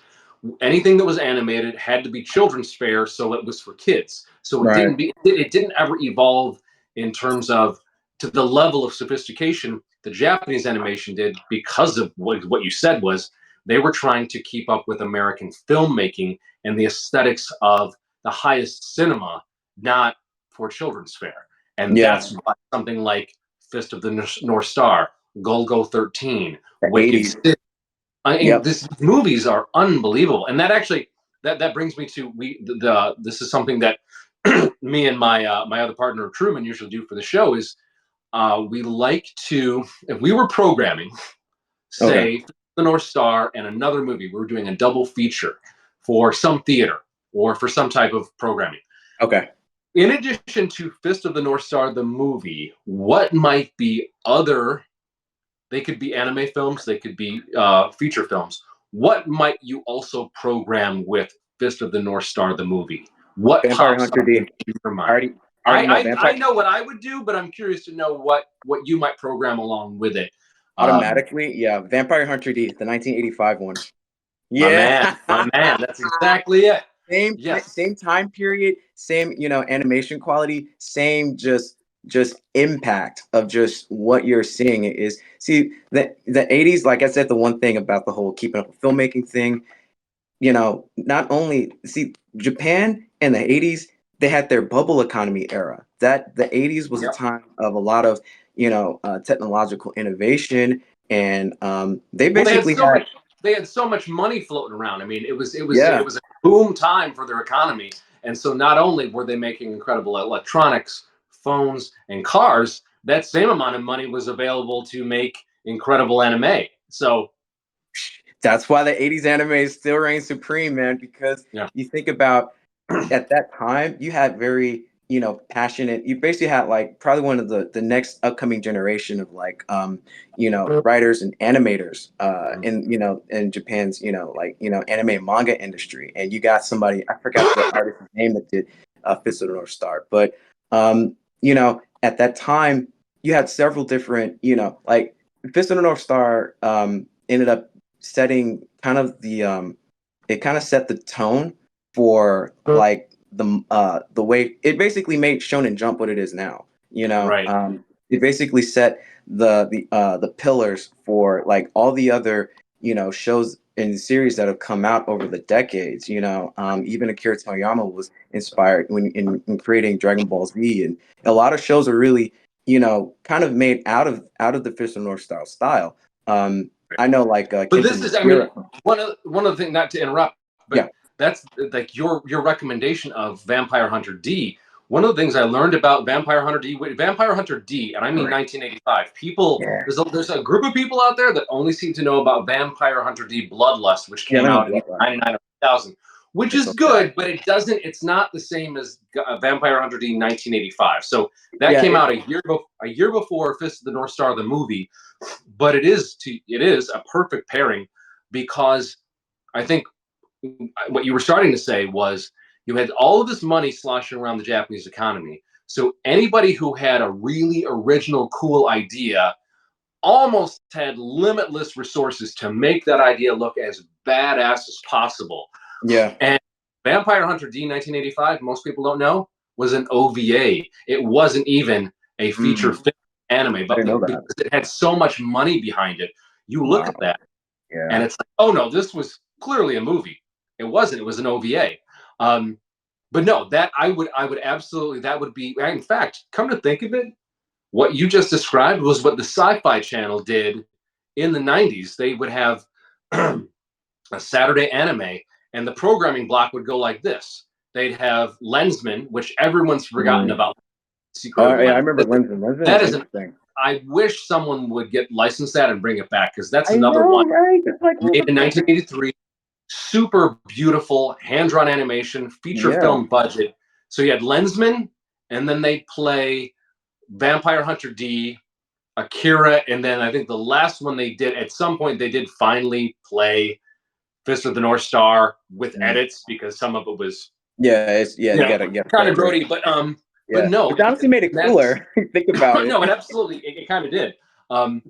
anything that was animated had to be children's fare, so it was for kids. So Right. it didn't ever evolve in terms of to the level of sophistication the Japanese animation did, because of what you said was they were trying to keep up with American filmmaking and the aesthetics of the highest cinema, not for children's fare. And Yeah. that's why something like Fist of the North Star, Golgo 13, The Wicked 80s. City. I mean, Yep. these movies are unbelievable, and that actually that brings me to this is something that me and my other partner Truman usually do for the show is we like to, if we were programming, Okay. say the North Star and another movie, we were doing a double feature for some theater or for some type of programming. Okay. In addition to Fist of the North Star, the movie, what might be other? They could be anime films, they could be feature films. What might you also program with Fist of the North Star, the movie? What Vampire pops Hunter up D. in your I mind? already know I Vampire know what I would do, but I'm curious to know what you might program along with it. automatically. Yeah, Vampire Hunter D, the 1985 one. My Yeah. man, that's exactly it. Same Yes. same time period, same animation quality, same just impact of just what you're seeing. Is see the 80s, like I said, the one thing about the whole keeping up with filmmaking thing, not only see Japan in the 80s, they had their bubble economy era. That the 80s was a Yep. time of a lot of technological innovation, and they Well, basically had they had so much money floating around. I mean, yeah. it was a boom time for their economy. And so not only were they making incredible electronics, phones, and cars, that same amount of money was available to make incredible anime. So That's why the 80s anime still reigns supreme, man, because yeah. you think about at that time, you had very, passionate, you basically had like probably one of the next upcoming generation of like writers and animators in Japan's, anime and manga industry. And you got somebody, I forgot the artist's name that did Fist of the North Star. But at that time, you had several different, like Fist of the North Star ended up setting kind of it kind of set the tone for like the way it basically made Shonen Jump what it is now. Right. It basically set the pillars for like all the other shows and series that have come out over the decades. Even Akira Toriyama was inspired in creating Dragon Ball Z, and a lot of shows are really kind of made out of the Fist of North style. I know, like But this Kenshin is, I mean, Hira. one of the things, not to interrupt, Yeah. but that's like your recommendation of Vampire Hunter D. One of the things I learned about Vampire Hunter D, and I mean 1985. People, Yeah. there's a group of people out there that only seem to know about Vampire Hunter D Bloodlust, which Yeah, came I know out in Bloodline. 99 or 2000, which It's is so good, but it's not the same as Vampire Hunter D 1985. So that yeah, came out a year before Fist of the North Star, the movie, but it is a perfect pairing because I think what you were starting to say was you had all of this money sloshing around the Japanese economy. So anybody who had a really original, cool idea almost had limitless resources to make that idea look as badass as possible. yeah. And Vampire Hunter D 1985, most people don't know, was an OVA. It wasn't even a feature film anime, I but didn't know that. because it had so much money behind it, you look Wow. at that and Yeah. it's like, oh no, this was clearly a movie. It wasn't. It was an OVA. But no, that I would absolutely, that would be. In fact, come to think of it, what you just described was what the Sci-Fi Channel did in the '90s. They would have a Saturday anime, and the programming block would go like this. They'd have Lensman, which everyone's forgotten about. Secret Oh of yeah, I Lens. remember Lensman. Lensman That is is an. interesting. I wish someone would get license that and bring it back because that's I another know, one right? It's like one of made the in perfect. 1983. Super beautiful hand-drawn animation, feature Yeah. film budget. So you had Lensman, and then they play Vampire Hunter D, Akira, and then I think the last one they did at some point they did finally play Fist of the North Star with edits because some of it was Yeah, it's You you know, gotta kind of separate. grody, but Yeah, no, which honestly made it that's cooler. Think about it. no, it absolutely it kind of did. Um,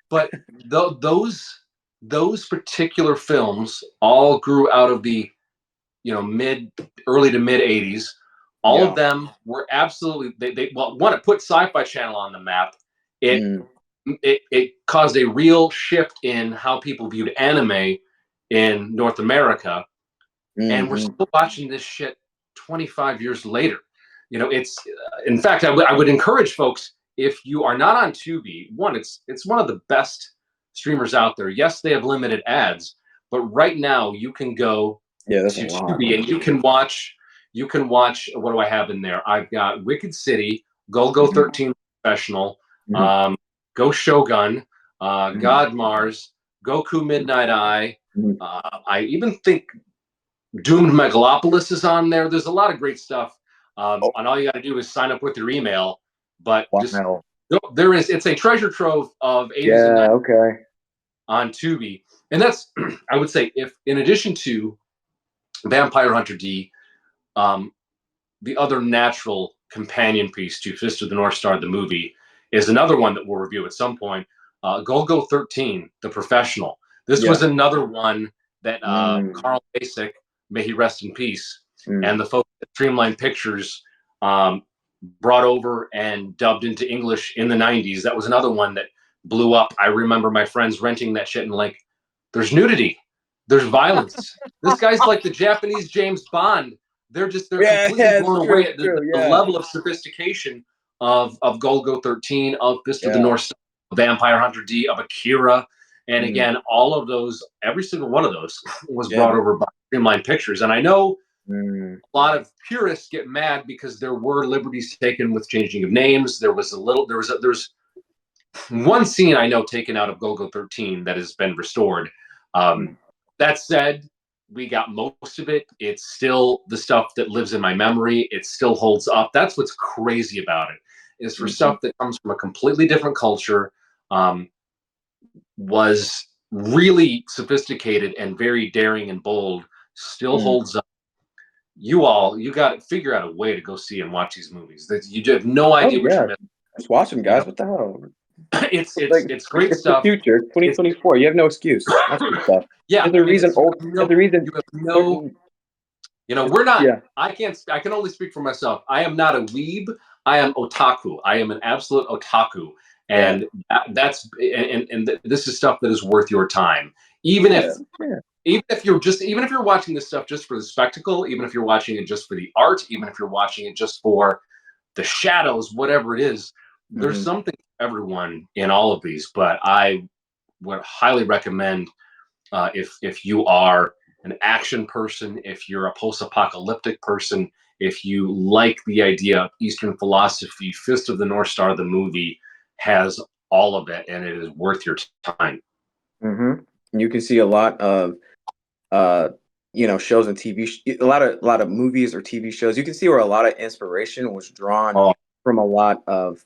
but those particular films all grew out of the mid early to mid 80s. All of Yeah. them were absolutely they well, one, it put Sci-Fi Channel on the map. It Mm, it caused a real shift in how people viewed anime in North America, and we're hmm. still watching this shit 25 years later. It's in fact, I would encourage folks, if you are not on Tubi, one, it's one of the best streamers out there. Yes, they have limited ads, but right now you can go Yeah, that's a to lot. Tubi and you can watch what do I have in there? I've got Wicked City, Golgo Hmm. 13 Professional, Hmm. um, Go Shogun, Hmm. God Mars, Goku Midnight Eye. Hmm. I even think Doomed Megalopolis is on there. There's a lot of great stuff. Oh, And all you got to do is sign up with your email. But just wow. there is, it's a treasure trove of 80s and Yeah. 90s Okay. on Tubi. And that's, I would say, if in addition to Vampire Hunter D, um, the other natural companion piece to Fist of the North Star, the movie, is another one that we'll review at some point. Golgo 13, The Professional. This Yeah. was another one that Mm, Carl Basic, may he rest in peace, mm. and the folks at Streamline Pictures um, brought over and dubbed into English in the 90s. That was another one that blew up. I remember my friends renting that shit and like, there's nudity, there's violence. This guy's like the Japanese James Bond. They're Yeah. completely Yeah. It's blown true. away It's at the, true. the Yeah. level of sophistication of Golgo 13, of Fist of the Yeah. North Star, Vampire Hunter D, of Akira. And Mm, again, all of those, every single one of those was yeah. brought over by Streamline Pictures. And I know Mm. a lot of purists get mad because there were liberties taken with changing of names. There's one scene I know taken out of Golgo 13 that has been restored. Mm. That said, we got most of it. It's still the stuff that lives in my memory. It still holds up. That's what's crazy about it. Is for Mhm. stuff that comes from a completely different culture, um, was really sophisticated and very daring and bold, still Mm. holds up. You got to figure out a way to go see and watch these movies. That you have no Oh idea what you're yeah. missing. Just watch them, You know, guys. What the hell? it's Like, it's it's great it's the stuff. future. It's It's 2024. You have no excuse. Watch this stuff. yeah. There's I a mean, reason it's old. There's a reason you have no. certain. We're not. Yeah. I can't. I can only speak for myself. I am not a weeb. I am otaku. I am an absolute otaku, Yeah. and and this is stuff that is worth your time. Even Yeah. if Yeah. even if you're watching this stuff just for the spectacle, even if you're watching it just for the art, even if you're watching it just for the shadows, whatever it is, there's Hmm. something for everyone in all of these. But I would highly recommend, if you are an action person, if you're a post-apocalyptic person, if you like the idea of Eastern philosophy, Fist of the North Star, the movie, has all of it, and it is worth your time. Hmm. You can see a lot of uh shows and a lot of movies or TV shows. You can see where a lot of inspiration was drawn Oh, from a lot of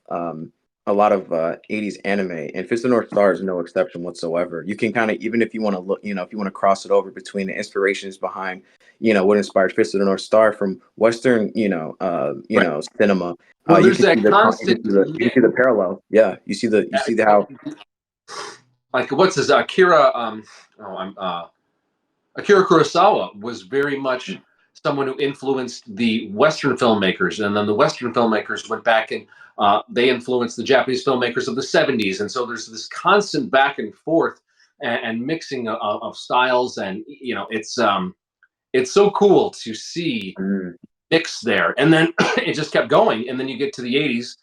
80s anime, and Fist of the North Star is no exception whatsoever. You can kind of, even if you want to look, if you want to cross it over between the inspirations behind, what inspired Fist of the North Star from Western, right. cinema. Well, You there's can see that you constant can see the you can see the parallel. Yeah, you see the how. like what's his Akira? Oh, I'm Akira Kurosawa was very much someone who influenced the Western filmmakers, and then the Western filmmakers went back and they influenced the Japanese filmmakers of the '70s, and so there's this constant back and forth and mixing of styles, and it's so cool to see Mm, mix there, and then it just kept going, and then you get to the '80s,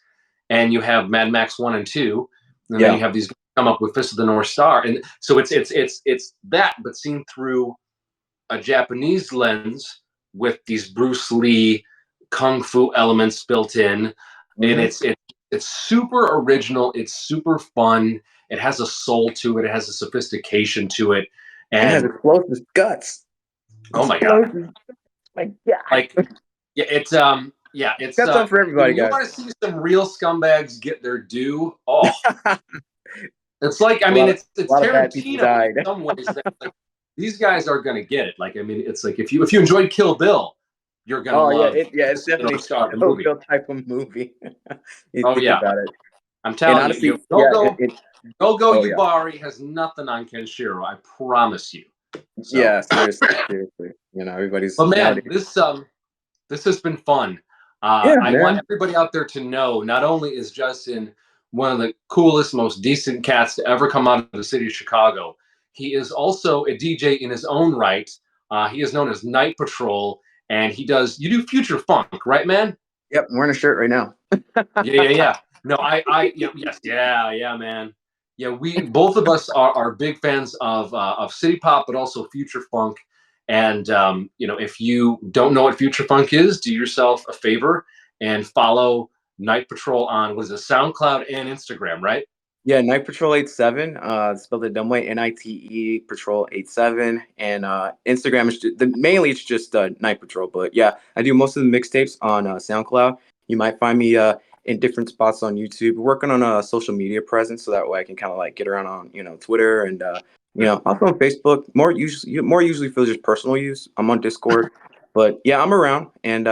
and you have Mad Max 1 and 2, and then you yeah. have these come up with Fist of the North Star, and so it's that, but seen through a Japanese lens with these Bruce Lee kung fu elements built in, and Hmm. it's super original. It's super fun. It has a soul to it. It has a sophistication to it, And it has and explosive guts. oh my god, Explosive. My God. like yeah, it's Got something for everybody, when you guys. want to see some real scumbags get their due. Oh, a it's like, I mean, lot of it's a lot of bad people Tarantino in died. some ways. That, like, these guys are going to get it. Like, I mean, it's like if you enjoyed Kill Bill, you're gonna Oh yeah, love it's the North definitely Star, the a movie. real type of movie. You Oh think yeah, about it, I'm and telling you, honestly, yeah, Go Go oh yeah, Yubari has nothing on Kenshiro. I promise you. So, yeah. Seriously, seriously. Everybody's but man, nowadays. this has been fun. Yeah, I want man. everybody out there to know not only is Justin one of the coolest, most decent cats to ever come out of the city of Chicago, he is also a DJ in his own right. He is known as Nite Patrol, and you do future funk, right, man? Yep, I'm wearing a shirt right now. Yeah. No, yes, yeah, man. Yeah, we both of us are big fans of city pop, but also future funk. And if you don't know what future funk is, do yourself a favor and follow Night Patrol on what is it, SoundCloud and Instagram, right? Yeah, Night Patrol 87, spelled the dumb way, Nite Patrol 87, and Instagram is mainly it's just Night Patrol. But yeah, I do most of the mixtapes on SoundCloud. You might find me in different spots on YouTube. We're working on a social media presence so that way I can kind of like get around on Twitter and also on Facebook. More usually for just personal use. I'm on Discord, but yeah, I'm around and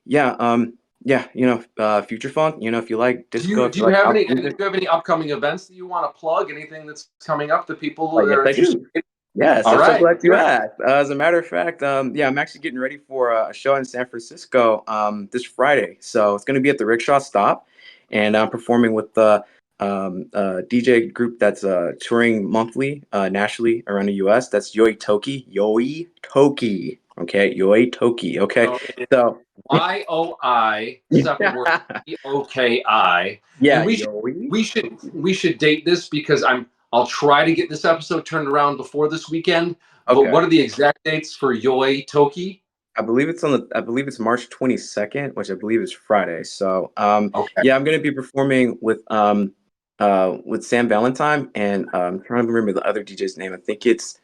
yeah. Yeah, future funk. If you like disco, if Do you you like have house any do music. you have any upcoming events that you want to plug? Anything that's coming up that people Yes, are I interested do. in? Yes, All I'm so right. glad you asked. As a matter of fact, yeah, I'm actually getting ready for a show in San Francisco this Friday. So it's going to be at the Rickshaw Stop, and I'm performing with the DJ group that's touring monthly nationally around the U.S. That's Yoi Toki. Yoi Toki. Okay, Yoi Toki. Okay, So so YOI, separate word, yeah, EOKI. And yeah, Yoi. we should date this because I'll try to get this episode turned around before this weekend. But Okay. what are the exact dates for Yoi Toki? I believe it's March 22nd, which I believe is Friday. So Okay. yeah, I'm gonna be performing with Sam Valentine and I'm trying to remember the other DJ's name. I think it's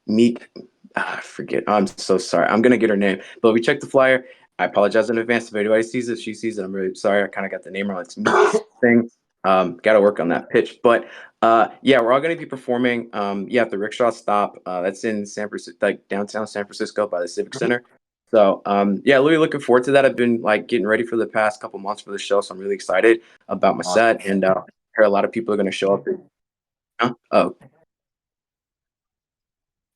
Meek. I forget. I'm so sorry. I'm gonna get her name. But we checked the flyer. I apologize in advance if anybody sees it. She sees it. I'm really sorry. I kind of got the name wrong. It's Meek thing. Got to work on that pitch. But yeah, we're all going to be performing. Yeah, at the Rickshaw Stop. That's in San Francisco, like downtown San Francisco by the Civic Center. So yeah, really looking forward to that. I've been like getting ready for the past couple months for the show, so I'm really excited about my Awesome. set. And heard a lot of people are going to show up. Huh? Oh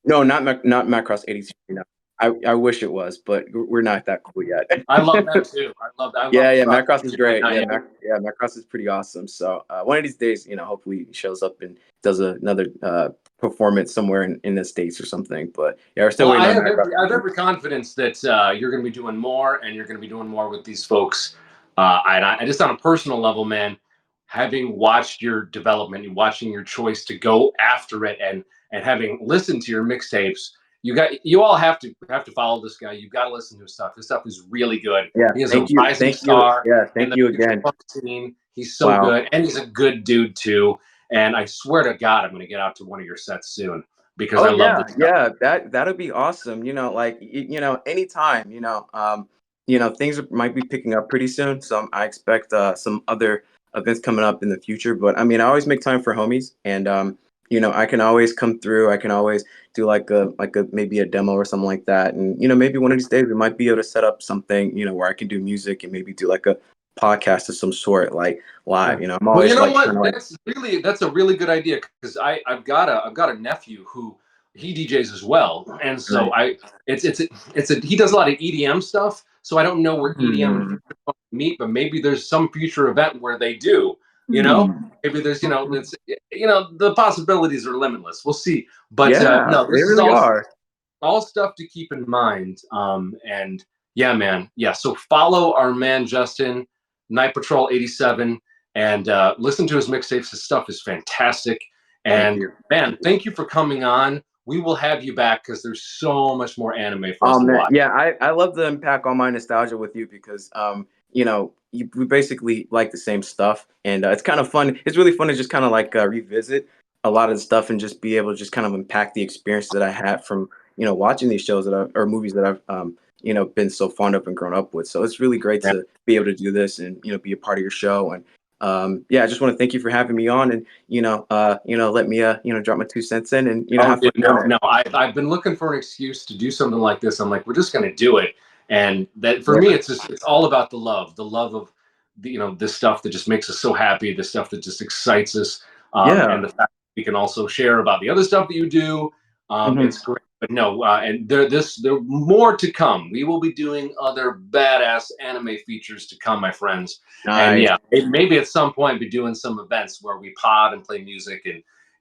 no, not Macross 82. No, I wish it was, but we're not that cool yet. I love them too. I love Yeah, Cross. Macross is great. Not Yeah, yet. Macross is pretty awesome. So one of these days, hopefully he shows up and does another performance somewhere in the States or something. But yeah, we're still Well, waiting on Macross. I have every confidence that you're going to be doing more, and you're going to be doing more with these folks. I just on a personal level, man, having watched your development and watching your choice to go after it, and having listened to your mixtapes, you all have to follow this guy. You've got to listen to his stuff. His stuff is really good. Yeah, He is a thank you, rising star yeah, in thank the you future again. punk scene. He's so Wow. good, and he's a good dude too. And I swear to God, I'm going to get out to one of your sets soon because Oh I love yeah, this stuff. yeah. That'll be awesome. Like anytime. Things might be picking up pretty soon. So I expect some other events coming up in the future. But I mean, I always make time for homies, and I can always come through. I can always do like a maybe a demo or something like that. And maybe one of these days we might be able to set up something where I can do music and maybe do like a podcast of some sort, like live. I'm Well, you always know like what? trying to like. That's a really good idea because I've got a nephew who he DJs as well, and so Right. he does a lot of EDM stuff. So I don't know where EDM and Hmm. future funk meet, but maybe there's some future event where they do. You know, Hmm. maybe there's it's the possibilities are limitless. We'll see. But Yeah, no, they this is really are. all stuff to keep in mind. And yeah, man, yeah. So follow our man Justin, Night Patrol 87, and listen to his mixtapes. His stuff is fantastic. Thank And you. man, thank you for coming on. We will have you back because there's so much more anime for us to Man, watch. yeah, I love to unpack all my nostalgia with you because we basically like the same stuff, and it's kind of fun. It's really fun to just kind of like revisit a lot of the stuff and just be able to just kind of unpack the experience that I had from watching these shows or movies that I've been so fond of and grown up with. So it's really great Yeah. to be able to do this and be a part of your show. And yeah, I just want to thank you for having me on and let me drop my 2 cents in and Oh, have fun dude, doing no, it. no. I've been looking for an excuse to do something like this. I'm like, we're just gonna do it. And that for me, it's all about the love of this stuff that just makes us so happy, the stuff that just excites us, Yeah. and the fact that we can also share about the other stuff that you do. It's great. But no, and there more to come. We will be doing other badass anime features to come, my friends. And Nice. yeah, maybe at some point be doing some events where we pod and play music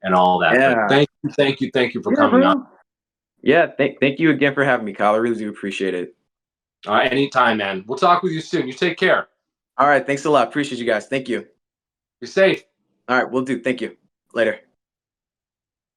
and all that. But Yeah. thank you for Yeah, coming on. bro. Yeah, thank you again for having me, Kyle. I really do appreciate it. Anytime, man. We'll talk with you soon. You take care. All right, thanks a lot. Appreciate you guys. Thank you. Be safe. All right, we'll do. Thank you. Later.